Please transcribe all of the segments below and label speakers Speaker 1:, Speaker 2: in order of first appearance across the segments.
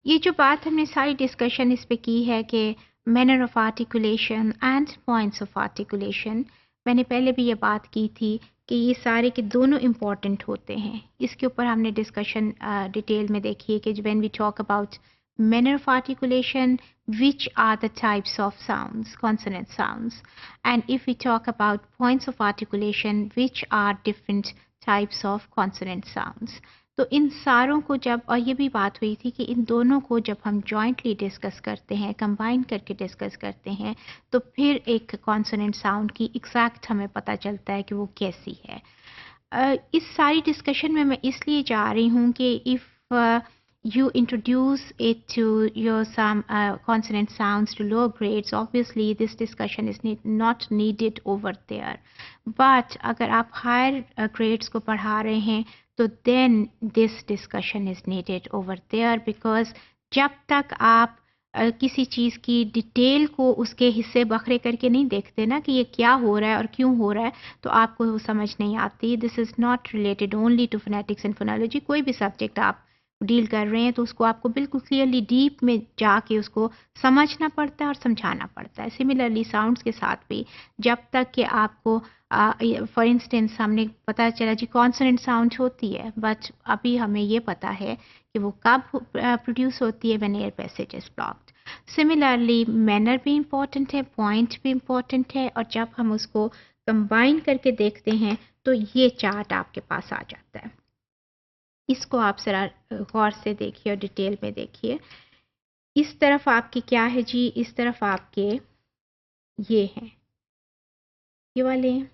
Speaker 1: ये जो बात हमने सारी डिस्कशन इस पे की है कि manner of articulation and points of articulation, मैंने पहले भी ये बात की थी कि ये सारे के दोनों इम्पॉर्टेंट होते हैं। इसके ऊपर हमने डिस्कशन डिटेल में देखी है कि when we talk about manner of articulation, which are the types of sounds, consonant sounds, and if we talk about points of articulation, which are different types of consonant sounds. तो इन सारों को जब, और ये भी बात हुई थी कि इन दोनों को जब हम जॉइंटली डिस्कस करते हैं, कंबाइन करके डिस्कस करते हैं, तो फिर एक कॉन्सोनेंट साउंड की एग्जैक्ट हमें पता चलता है कि वो कैसी है। इस सारी डिस्कशन में मैं इसलिए जा रही हूँ कि if you introduce it to your some consonant sounds to lower grades, obviously this discussion is not needed over there, but अगर आप higher grades को पढ़ा रहे हैं तो then this discussion is needed over there, because जब तक आप किसी चीज़ की डिटेल को उसके हिस्से बखरे करके नहीं देखते ना कि ये क्या हो रहा है और क्यों हो रहा है, तो आपको वो समझ नहीं आती। This is not related only to phonetics and phonology. कोई भी सब्जेक्ट आप डील कर रहे हैं तो उसको आपको बिल्कुल क्लियरली डीप में जाके उसको समझना पड़ता है और समझाना पड़ता है। सिमिलरली साउंड्स के साथ भी जब तक कि आपको फॉर इंस्टेंस हमने पता चला जी कॉन्सोनेंट साउंड होती है, बट अभी हमें ये पता है कि वो कब प्रोड्यूस होती है, when air passage is blocked. Similarly manner भी इम्पॉर्टेंट है, पॉइंट भी इम्पॉर्टेंट है, और जब हम उसको कंबाइन करके देखते हैं तो ये चार्ट आपके पास आ जाता है। इसको आप जरा गौर से देखिए और डिटेल में देखिए। इस तरफ आपके क्या है जी, इस तरफ आपके ये हैं, ये वाले हैं,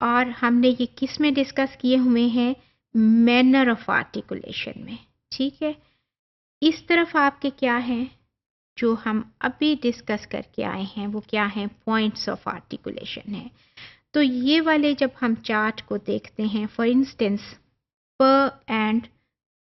Speaker 1: और हमने ये किस में डिस्कस किए हुए हैं, मैनर ऑफ आर्टिकुलेशन में, ठीक है। इस तरफ आपके क्या हैं, जो हम अभी डिस्कस करके आए हैं वो क्या हैं, पॉइंट्स ऑफ आर्टिकुलेशन है। तो ये वाले जब हम चार्ट को देखते हैं, फॉर इंस्टेंस प एंड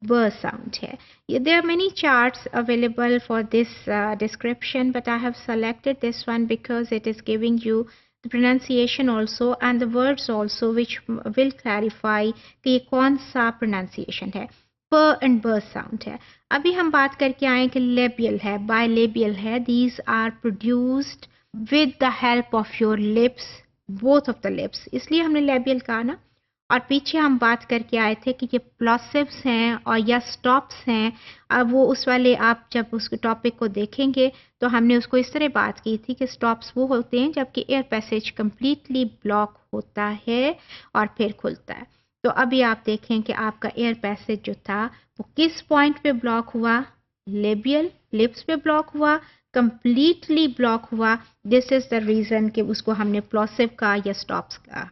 Speaker 1: ब sound है. There are many charts available for this description, but I have selected this one because it is giving you the pronunciation also and the words also, which will clarify कि ये कौन सा pronunciation है. प and ब sound है. अभी हम बात करके आए कि labial है, bilabial है. These are produced with the help of your lips, both of the lips. इसलिए हमने labial कहा ना. और पीछे हम बात करके आए थे कि ये प्लॉसिव्स हैं और या स्टॉप्स हैं। अब वो उस वाले आप जब उस टॉपिक को देखेंगे तो हमने उसको इस तरह बात की थी कि स्टॉप्स वो होते हैं जबकि एयर पैसेज कम्प्लीटली ब्लॉक होता है और फिर खुलता है। तो अभी आप देखें कि आपका एयर पैसेज जो था वो किस पॉइंट पे ब्लॉक हुआ, लेबियल लिप्स पे ब्लॉक हुआ, कम्प्लीटली ब्लॉक हुआ। दिस इज द रीज़न कि उसको हमने प्लॉसिव कहा या स्टॉप्स कहा।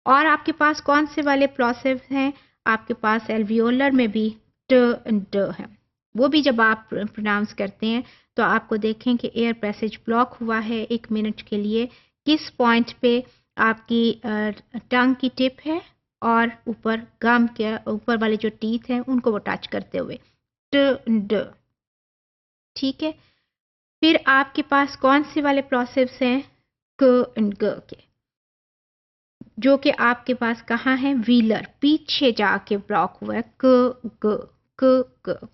Speaker 1: और आपके पास कौन से वाले प्लॉसिव हैं, आपके पास एल्वियोलर में भी ट ड है। वो भी जब आप प्रोनाउंस करते हैं तो आपको देखें कि एयर पैसेज ब्लॉक हुआ है 1 मिनट के लिए, किस पॉइंट पे आपकी टंग की टिप है और ऊपर गम के ऊपर वाले जो टीथ हैं उनको वो टच करते हुए, ट ड, ठीक है। फिर आपके पास कौन से वाले प्लॉसिव्स हैं, क एंड ग के, जो कि आपके पास कहाँ है, व्हीलर पीछे जाके ब्लॉक हुआ है, क ग क ग।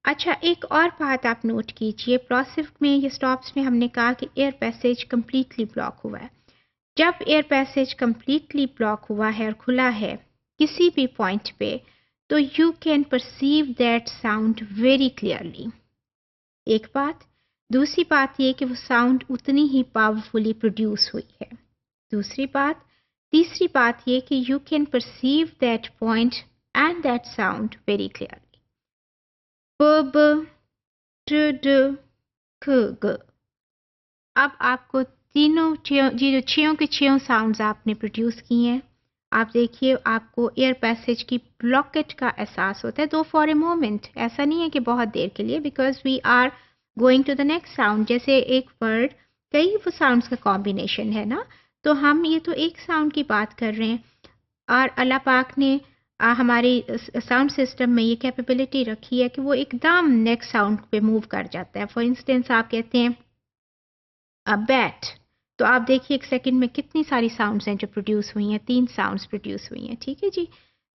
Speaker 1: अच्छा, एक और बात आप नोट कीजिए, प्लॉसिव में ये स्टॉप्स में हमने कहा कि एयर पैसेज कम्प्लीटली ब्लॉक हुआ है। जब एयर पैसेज कम्प्लीटली ब्लॉक हुआ है और खुला है किसी भी पॉइंट पे, तो you can perceive that sound very clearly. एक बात, दूसरी बात ये कि वो साउंड उतनी ही पावरफुली प्रोड्यूस हुई है। दूसरी बात, तीसरी बात ये कि you can perceive that point and that sound very clearly. ब ब, ट ड, ख ग। अब आपको तीनों जो छयों के छयों साउंड्स आपने प्रोड्यूस किए हैं, आप देखिए आपको एयर पैसेज की ब्लॉकेट का एहसास होता है, दो फॉर ए मोमेंट, ऐसा नहीं है कि बहुत देर के लिए, because we are going to the next sound. जैसे एक वर्ड कई वो साउंड्स का कॉम्बिनेशन है ना, तो हम ये तो एक साउंड की बात कर रहे हैं, और अल्लाह पाक ने हमारी साउंड सिस्टम में ये कैपेबिलिटी रखी है कि वो एकदम नेक्स्ट साउंड पे मूव कर जाता है। फॉर इंस्टेंस आप कहते हैं बैट, तो आप देखिए एक सेकंड में कितनी सारी साउंड्स हैं जो प्रोड्यूस हुई हैं, 3 साउंड्स प्रोड्यूस हुई हैं, ठीक है जी।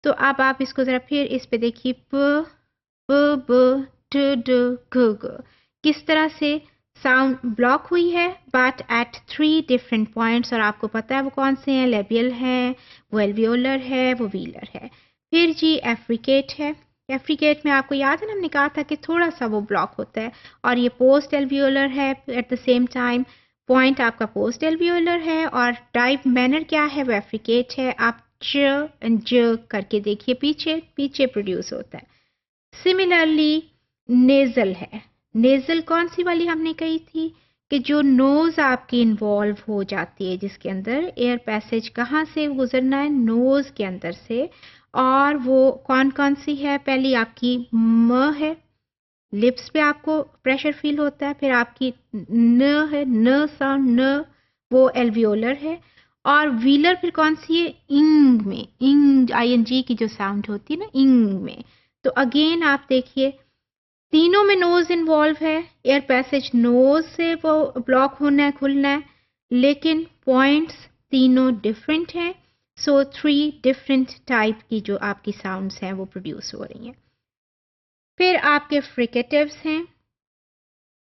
Speaker 1: तो अब आप इसको ज़रा फिर इस पे देखिए, प ब ट ड ग ग, किस तरह से साउंड ब्लॉक हुई है बट एट 3 डिफरेंट पॉइंट्स, और आपको पता है वो कौन से हैं, लेबियल है, वो एल्वियोलर है, वो वीलर है। फिर जी एफ्रिकेट है। एफ्रिकेट में आपको याद है ना, हमने कहा था कि थोड़ा सा वो ब्लॉक होता है, और ये पोस्ट एल्वियोलर है at the same time, point आपका पोस्ट एल्वियोलर है, और टाइप मैनर क्या है, वो एफ्रिकेट है। आप च एंड ज करके देखिए, पीछे पीछे प्रोड्यूस होता है। सिमिलरली नेजल है। नेजल कौन सी वाली हमने कही थी कि जो नोज आपकी इन्वॉल्व हो जाती है, जिसके अंदर एयर पैसेज कहाँ से गुजरना है, नोज के अंदर से, और वो कौन कौन सी है, पहली आपकी म है, लिप्स पे आपको प्रेशर फील होता है, फिर आपकी न है, न साउंड, न वो एल्वियोलर है, और व्हीलर फिर कौन सी है, इंग में, इंग आईएनजी की जो साउंड होती है ना, इंग में। तो अगेन आप देखिए तीनों में नोज इन्वॉल्व है, एयर पैसेज नोज से वो ब्लॉक होना है, खुलना है, लेकिन पॉइंट्स तीनों डिफरेंट हैं। सो 3 डिफरेंट टाइप की जो आपकी साउंड्स हैं वो प्रोड्यूस हो रही हैं। फिर आपके फ्रिकेटिव्स हैं,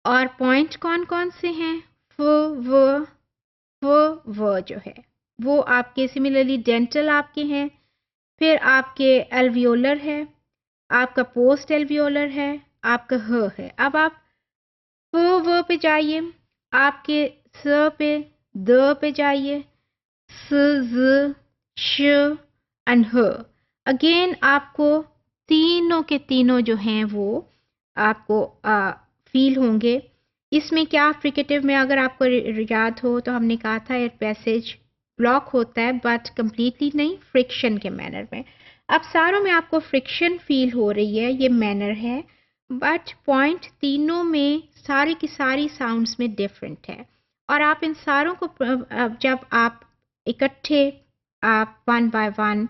Speaker 1: और पॉइंट कौन कौन से हैं, फ व जो है वो आपके सिमिलरली डेंटल आपके हैं, फिर आपके एल्वियोलर है, आपका पोस्ट एल्वियोलर है, आपका ह है। अब आप फ व पे जाइए, आपके स पे, द पे जाइए, स ज श एंड ह। अगेन आपको तीनों के तीनों जो हैं वो आपको फील होंगे। इसमें क्या फ्रिकेटिव में अगर आपको याद हो तो हमने कहा था एयर पैसेज ब्लॉक होता है बट कंप्लीटली नहीं, फ्रिक्शन के मैनर में। अब सारों में आपको फ्रिक्शन फील हो रही है, ये मैनर है, बट पॉइंट तीनों में सारी की सारी साउंड्स में डिफरेंट है। और आप इन सारों को जब आप इकट्ठे आप वन बाय वन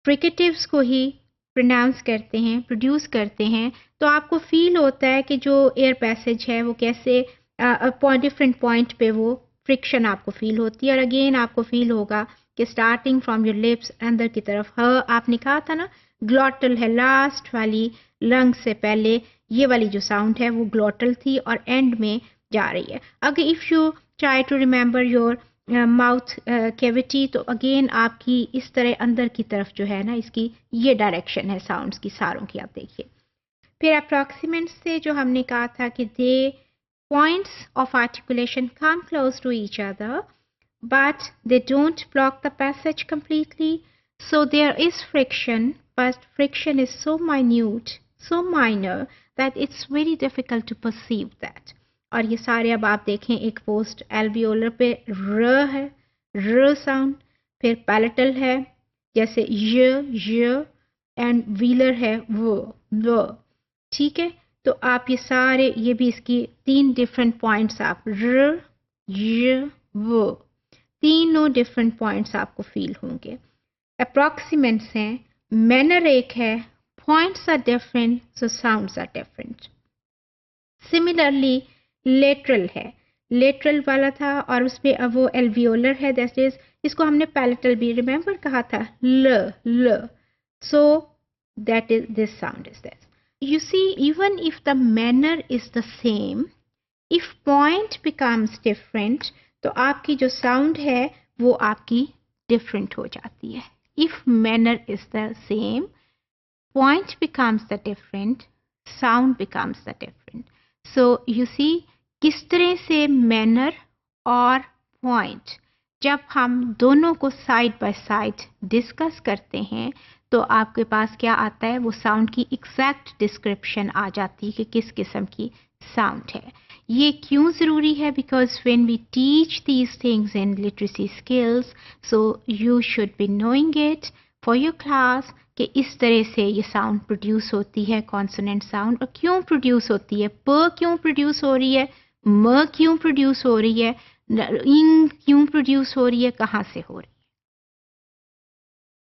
Speaker 1: फ्रिकेटिव्स को ही प्रोनाउंस करते हैं, प्रोड्यूस करते हैं, तो आपको फील होता है कि जो एयर पैसेज है वो कैसे डिफरेंट पॉइंट पे वो फ्रिक्शन आपको फील होती है। और अगेन आपको फील होगा कि स्टार्टिंग फ्रॉम योर लिप्स अंदर की तरफ आपने कहा था ना ग्लॉटल है, लास्ट वाली लंग से पहले ये वाली जो साउंड है वो ग्लॉटल थी और एंड में जा रही है। अगर if you try to remember your mouth cavity, तो अगेन आपकी इस तरह अंदर की तरफ जो है ना, इसकी ये डायरेक्शन है साउंड्स की सारों की, आप देखिए। फिर अप्रॉक्सीमेंट्स से जो हमने कहा था कि दे points of articulation come close to each other but they don't block the passage completely, so there is friction, but friction is so minute, so minor that it's very difficult to perceive that. और ये सारे अब आप देखें, एक post alveolar पे र है, र sound, फिर पैलेटल है जैसे य एंड व्हीलर है वो, ठीक है। तो आप ये सारे, ये भी इसकी 3 डिफरेंट पॉइंट्स आप र य वो तीनों डिफरेंट पॉइंट्स आपको फील होंगे। अप्रॉक्सीमेंट्स हैं, मैनर एक है, points are different, so sounds are different. Similarly lateral है, लेटरल वाला था और उसमें अब वो एल्वियोलर है, दैट इज इसको हमने पैलेटल भी रिमेंबर कहा था, ल, so that is this sound is this. You see, even if the manner is the same, if point becomes different, तो आपकी जो sound है वो आपकी different हो जाती है। If manner is the same, point becomes the different, sound becomes the different. So you see, किस तरह से manner और point जब हम दोनों को साइड बाय साइड डिस्कस करते हैं तो आपके पास क्या आता है, वो साउंड की एग्जैक्ट डिस्क्रिप्शन आ जाती है कि किस किस्म की साउंड है। ये क्यों ज़रूरी है? Because when we teach these things in literacy skills, so you should be knowing it for your class कि इस तरह से ये साउंड प्रोड्यूस होती है, कॉन्सोनेंट साउंड, और क्यों प्रोड्यूस होती है, प क्यों प्रोड्यूस हो रही है, म क्यों प्रोड्यूस हो रही है, इंग क्यों प्रोड्यूस हो रही है, कहाँ से हो रही है।